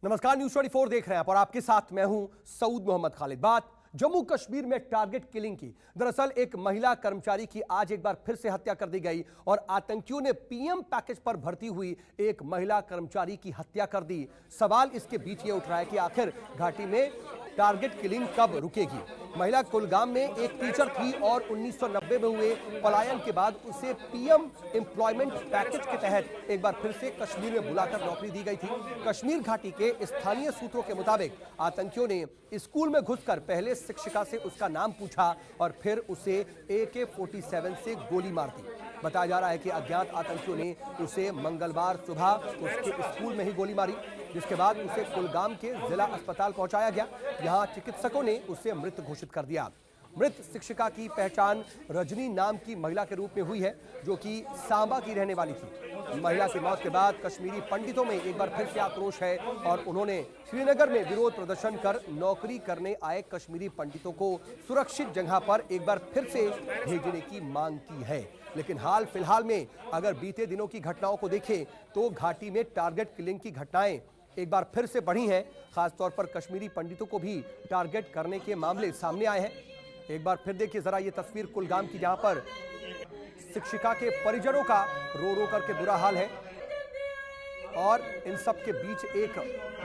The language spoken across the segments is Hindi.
नमस्कार, न्यूज 24 देख रहे हैं आप और आपके साथ मैं हूं सऊद मोहम्मद खालिद। बात जम्मू कश्मीर में टारगेट किलिंग की। दरअसल एक महिला कर्मचारी की आज एक बार फिर से हत्या कर दी गई और आतंकियों ने पीएम पैकेज पर भर्ती हुई एक महिला कर्मचारी की हत्या कर दी। सवाल इसके बीच ये उठ रहा है कि आखिर घाटी में टारगेट किलिंग कब रुकेगी। महिला कुलगाम में एक टीचर थी और 1990 में हुए पलायन के बाद उसे पीएम एम्प्लॉयमेंट पैकेज के तहत एक बार फिर से कश्मीर में बुलाकर नौकरी दी गई थी। कश्मीर घाटी के स्थानीय सूत्रों के मुताबिक आतंकियों ने स्कूल में घुसकर पहले शिक्षिका से उसका नाम पूछा और फिर उसे AK-47 से गोली मार दी। बताया जा रहा है कि अज्ञात आतंकियों ने उसे मंगलवार सुबह उसके स्कूल में ही गोली मारी, जिसके बाद उसे कुलगाम के जिला अस्पताल पहुंचाया गया। यहां चिकित्सकों ने उसे मृत घोषित कर दिया। मृत शिक्षिका की पहचान रजनी नाम की महिला के रूप में हुई है, जो कि सांबा की रहने वाली थी। महिला की मौत के बाद कश्मीरी पंडितों में एक बार फिर से आक्रोश है और उन्होंने श्रीनगर में विरोध प्रदर्शन कर नौकरी करने आए कश्मीरी पंडितों को सुरक्षित जगह पर एक बार फिर से भेजने की मांग की है। लेकिन हाल फिलहाल में अगर बीते दिनों की घटनाओं को देखें तो घाटी में टारगेट किलिंग की घटनाएं एक बार फिर से बढ़ी हैं। खासतौर पर कश्मीरी पंडितों को भी टारगेट करने के मामले सामने आए हैं। एक बार फिर देखिए जरा ये तस्वीर कुलगाम की, जहां पर शिक्षिका के परिजनों का रो रो करके बुरा हाल है। और इन सब के बीच एक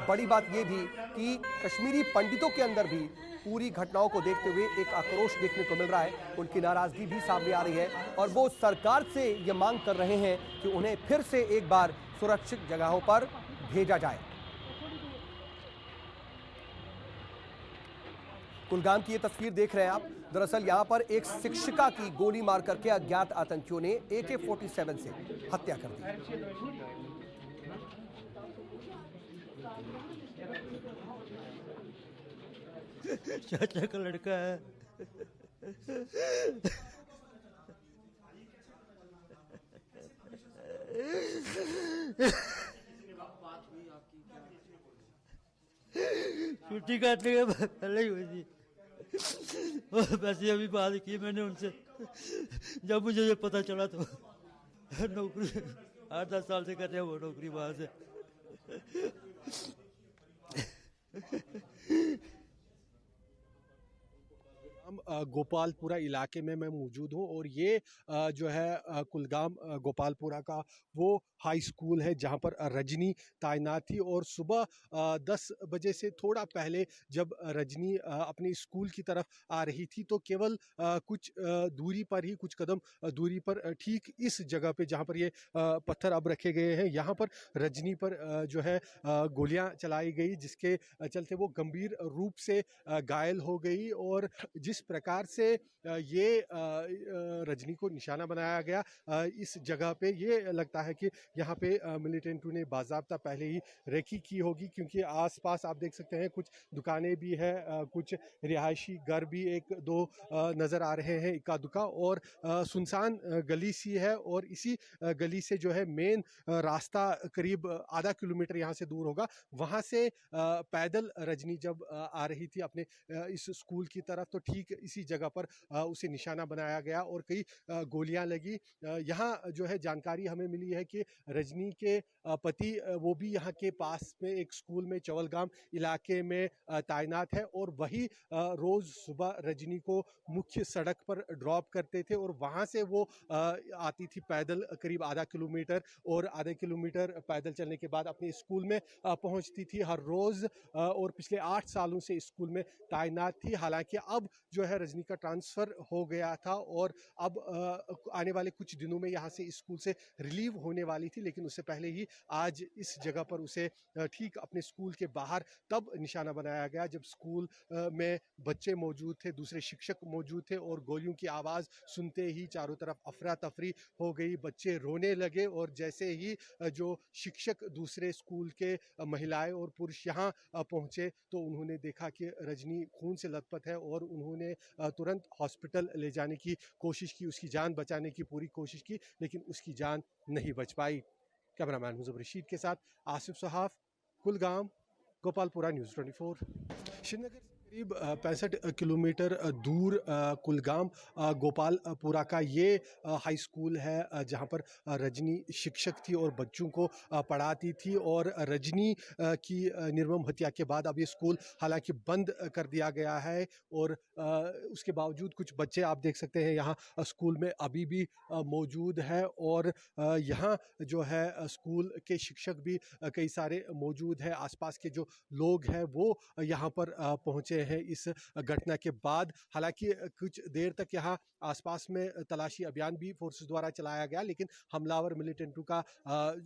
बड़ी बात यह भी कि कश्मीरी पंडितों के अंदर भी पूरी घटनाओं को देखते हुए एक आक्रोश देखने को मिल रहा है। उनकी नाराजगी भी सामने आ रही है और वो सरकार से ये मांग कर रहे हैं कि उन्हें फिर से एक बार सुरक्षित जगहों पर भेजा जाए। कुलगाम की ये तस्वीर देख रहे हैं आप। दरअसल यहां पर एक शिक्षिका की गोली मार करके अज्ञात आतंकियों ने AK-47 से हत्या कर दी। चाचा का लड़का है। छुट्टी काटने के पहले ही हुई थी और वैसे अभी बात की मैंने उनसे। जब मुझे ये पता चला तो नौकरी 8-10 साल से कर रहे हैं वो नौकरी वहां से। गोपालपुरा इलाके में मैं मौजूद हूँ और ये जो है कुलगाम गोपालपुरा का वो हाई स्कूल है जहाँ पर रजनी तैनात थी। और सुबह 10 बजे से थोड़ा पहले जब रजनी अपने स्कूल की तरफ आ रही थी तो केवल कुछ दूरी पर ही, कुछ कदम दूरी पर, ठीक इस जगह पे जहाँ पर ये पत्थर अब रखे गए हैं, यहाँ पर रजनी पर जो है गोलियां चलाई गई, जिसके चलते वो गंभीर रूप से घायल हो गई। और जिस प्रकार से ये रजनी को निशाना बनाया गया इस जगह पे, ये लगता है कि यहाँ पे मिलिटेंटों ने बाज़ाब्ता पहले ही रेकी की होगी, क्योंकि आसपास आप देख सकते हैं कुछ दुकानें भी है, कुछ रिहायशी घर भी एक दो नज़र आ रहे हैं इक्का दुक्का, और सुनसान गली सी है। और इसी गली से जो है मेन रास्ता करीब आधा किलोमीटर यहाँ से दूर होगा। वहाँ से पैदल रजनी जब आ रही थी अपने इस स्कूल की तरफ तो ठीक इसी जगह पर उसे निशाना बनाया गया और कई गोलियां लगी। यहाँ जो है जानकारी हमें मिली है कि रजनी के पति वो भी यहाँ के पास में एक स्कूल में चवलगाम इलाके में तैनात है और वही रोज सुबह रजनी को मुख्य सड़क पर ड्रॉप करते थे और वहाँ से वो आती थी पैदल करीब आधा किलोमीटर, और आधा किलोमीटर पैदल चलने के बाद अपने स्कूल में पहुँचती थी हर रोज़। और पिछले 8 सालों से स्कूल में तैनात थी। हालांकि अब जो है रजनी का ट्रांसफ़र हो गया था और अब आने वाले कुछ दिनों में यहाँ से स्कूल से रिलीव होने वाली थी, लेकिन उससे पहले ही आज इस जगह पर उसे ठीक अपने स्कूल के बाहर तब निशाना बनाया गया जब स्कूल में बच्चे मौजूद थे, दूसरे शिक्षक मौजूद थे, और गोलियों की आवाज़ सुनते ही चारों तरफ अफरा तफरी हो गई, बच्चे रोने लगे। और जैसे ही जो शिक्षक दूसरे स्कूल के महिलाएं और पुरुष यहाँ पहुँचे तो उन्होंने देखा कि रजनी खून से लथपथ है और उन्होंने तुरंत हॉस्पिटल ले जाने की कोशिश की, उसकी जान बचाने की पूरी कोशिश की, लेकिन उसकी जान नहीं बच पाई। कैमरामैन मुजब रशीद के साथ आसिफ सहाफ, कुलगाम, गोपालपुरा, न्यूज़ 24। श्रीनगर से करीब 65 किलोमीटर दूर कुलगाम गोपालपुरा का ये हाई स्कूल है जहां पर रजनी शिक्षक थी और बच्चों को पढ़ाती थी। और रजनी की निर्मम हत्या के बाद अब ये स्कूल हालांकि बंद कर दिया गया है। और उसके बावजूद कुछ बच्चे आप देख सकते हैं यहाँ स्कूल में अभी भी मौजूद है। और यहाँ जो है स्कूल के शिक्षक भी कई सारे मौजूद हैं। आसपास के जो लोग हैं वो यहाँ पर पहुँचे हैं इस घटना के बाद। हालांकि कुछ देर तक यहाँ आसपास में तलाशी अभियान भी फोर्सेस द्वारा चलाया गया, लेकिन हमलावर मिलिटेंटों का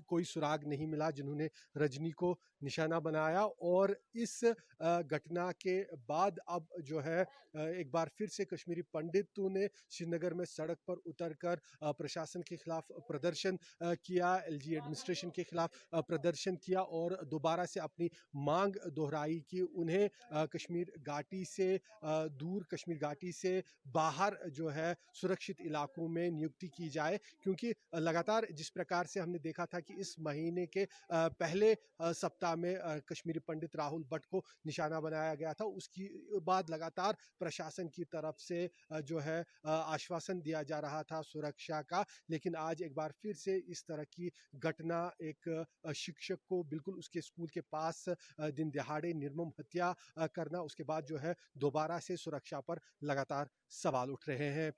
कोई सुराग नहीं मिला जिन्होंने रजनी को निशाना बनाया। और इस घटना के बाद अब जो है एक बार फिर से कश्मीरी पंडितों ने श्रीनगर में सड़क पर उतरकर प्रशासन के खिलाफ प्रदर्शन किया, एलजी एडमिनिस्ट्रेशन के खिलाफ प्रदर्शन किया और दोबारा से अपनी मांग दोहराई कि उन्हें कश्मीर घाटी से दूर, कश्मीर घाटी से बाहर जो है सुरक्षित इलाकों में नियुक्ति की जाए। क्योंकि लगातार जिस प्रकार से हमने देखा था कि इस महीने के पहले सप्ताह में कश्मीरी पंडित राहुल भट्ट को निशाना बनाया गया था, उसकी बाद लगातार प्रशासन की तरफ से जो है आश्वासन दिया जा रहा था सुरक्षा का। लेकिन आज एक बार फिर से इस तरह की घटना, एक शिक्षक को बिल्कुल उसके स्कूल के पास दिन दिहाड़े निर्मम हत्या करना, उसके बाद जो है दोबारा से सुरक्षा पर लगातार सवाल उठ रहे हैं।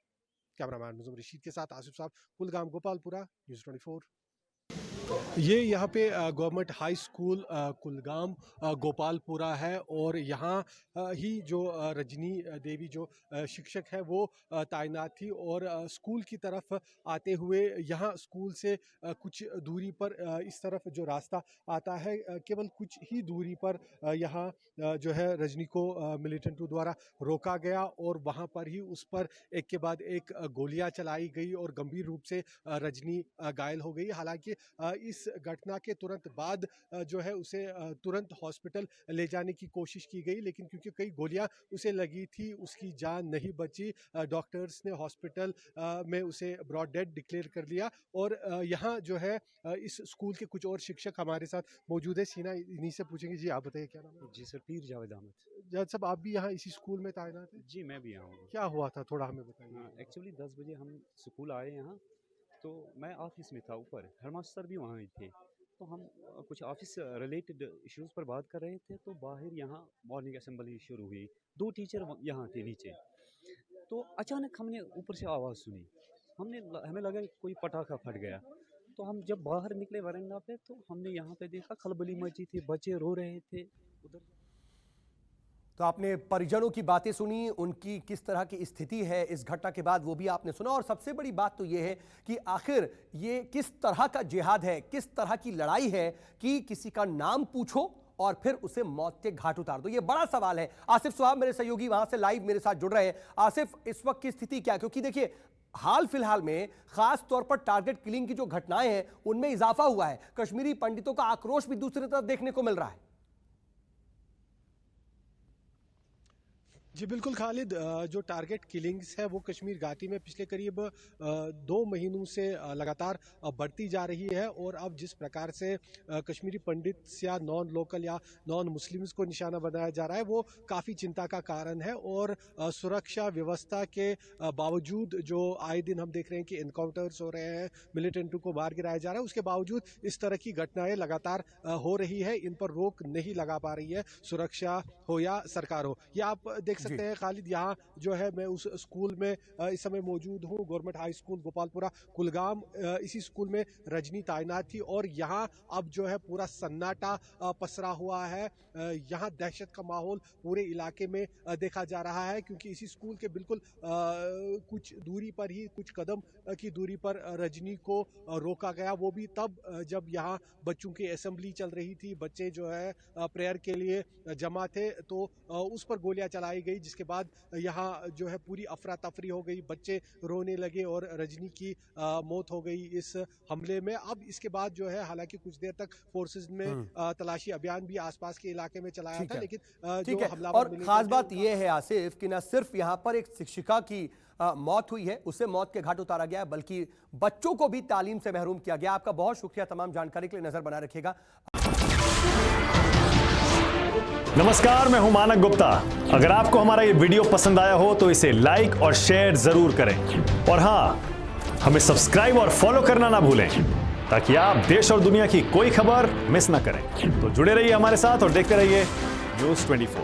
कैमरामैन मुज़म्मिल रशीद के साथ आसिफ साहब, कुलगाम गोपालपुरा, न्यूज़ 24। ये यहाँ पे government high school Kulgam Gopalpura है। और यहाँ ही जो रजनी देवी जो शिक्षक है वो तैनात थी। और स्कूल की तरफ आते हुए यहाँ स्कूल से कुछ दूरी पर इस तरफ जो रास्ता आता है, केवल कुछ ही दूरी पर यहाँ जो है रजनी को मिलिटेंटों द्वारा रोका गया और वहाँ पर ही उस पर एक के बाद एक गोलियां चलाई गई और गंभीर रूप से रजनी घायल हो गई। हालांकि इस घटना के तुरंत बाद जो है उसे तुरंत हॉस्पिटल ले जाने की कोशिश की गई, लेकिन क्योंकि कई गोलियां उसे लगी थी उसकी जान नहीं बची। डॉक्टर्स ने हॉस्पिटल में उसे ब्रॉड डेड डिक्लेयर कर लिया। और यहाँ जो है इस स्कूल के कुछ और शिक्षक हमारे साथ मौजूद है, सीना इन्हीं से पूछेंगे। जी आप बताइए क्या नाम है? जी सर, पीर जावेद अहमद। जज साहब आप भी यहाँ इसी स्कूल में तैनात हैं? जी मैं भी यहाँ हूँ। क्या हुआ था थोड़ा हमें बताइए। एक्चुअली 10 बजे हम स्कूल आए यहाँ, तो मैं ऑफिस में था ऊपर, हेडमास्टर भी वहाँ ही थे। तो हम कुछ ऑफिस रिलेटेड इश्यूज़ पर बात कर रहे थे, तो बाहर यहाँ मॉर्निंग असेंबली शुरू हुई। 2 टीचर यहाँ थे नीचे, तो अचानक हमने ऊपर से आवाज़ सुनी। हमें लगा कोई पटाखा फट गया। तो हम जब बाहर निकले वरांडा पे, तो हमने यहाँ पे देखा खलबली मची थी, बच्चे रो रहे थे उधर। तो आपने परिजनों की बातें सुनी, उनकी किस तरह की स्थिति है इस घटना के बाद वो भी आपने सुना। और सबसे बड़ी बात तो ये है कि आखिर ये किस तरह का जिहाद है, किस तरह की लड़ाई है कि किसी का नाम पूछो और फिर उसे मौत के घाट उतार दो। ये बड़ा सवाल है। आसिफ सुहाब मेरे सहयोगी वहां से लाइव मेरे साथ जुड़ रहे हैं। आसिफ, इस वक्त की स्थिति क्या? क्योंकि देखिए हाल फिलहाल में खास तौर पर टारगेट किलिंग की जो घटनाएं हैं उनमें इजाफा हुआ है। कश्मीरी पंडितों का आक्रोश भी दूसरी तरफ देखने को मिल रहा है। जी बिल्कुल खालिद, जो टारगेट किलिंग्स है वो कश्मीर घाटी में पिछले करीब 2 महीनों से लगातार बढ़ती जा रही है। और अब जिस प्रकार से कश्मीरी पंडित या नॉन लोकल या नॉन मुस्लिम्स को निशाना बनाया जा रहा है वो काफ़ी चिंता का कारण है। और सुरक्षा व्यवस्था के बावजूद जो आए दिन हम देख रहे हैं कि इनकाउंटर्स हो रहे हैं, मिलिटेंटों को बाहर गिराया जा रहा है, उसके बावजूद इस तरह की घटनाएं लगातार हो रही है। इन पर रोक नहीं लगा पा रही है सुरक्षा हो या सरकार हो। ये आप देख सकते हैं खालिद, यहाँ जो है मैं उस स्कूल में इस समय मौजूद हूँ, government high school Gopalpura Kulgam. इसी स्कूल में रजनी तैनात थी और यहाँ अब जो है पूरा सन्नाटा पसरा हुआ है। यहाँ दहशत का माहौल पूरे इलाके में देखा जा रहा है, क्योंकि इसी स्कूल के बिल्कुल कुछ दूरी पर ही, कुछ कदम की दूरी पर रजनी को रोका गया। वो भी तब जब यहाँ बच्चों की असेंबली चल रही थी, बच्चे जो है प्रेयर के लिए जमा थे, तो उस पर गोलियां चलाई गई, जिसके बाद यहाँ जो है पूरी अफरा तफरी हो गई, बच्चे रोने लगे और रजनी की मौत हो गई इस हमले में। अब इसके बाद जो है हालांकि कुछ देर तक फोर्सेस में तलाशी अभियान भी आसपास के इलाके में चलाया था, लेकिन जो हमलावर और खास बात यह है आसिफ कि न सिर्फ यहाँ पर एक शिक्षिका की मौत हुई है, उसे मौत के घाट उतारा गया, बल्कि बच्चों को भी तालीम से महरूम किया गया। आपका बहुत शुक्रिया तमाम जानकारी के लिए। नजर बना रखिएगा। नमस्कार, मैं हूं मानक गुप्ता। अगर आपको हमारा ये वीडियो पसंद आया हो तो इसे लाइक और शेयर जरूर करें और हां, हमें सब्सक्राइब और फॉलो करना ना भूलें ताकि आप देश और दुनिया की कोई खबर मिस ना करें। तो जुड़े रहिए हमारे साथ और देखते रहिए न्यूज़ 24।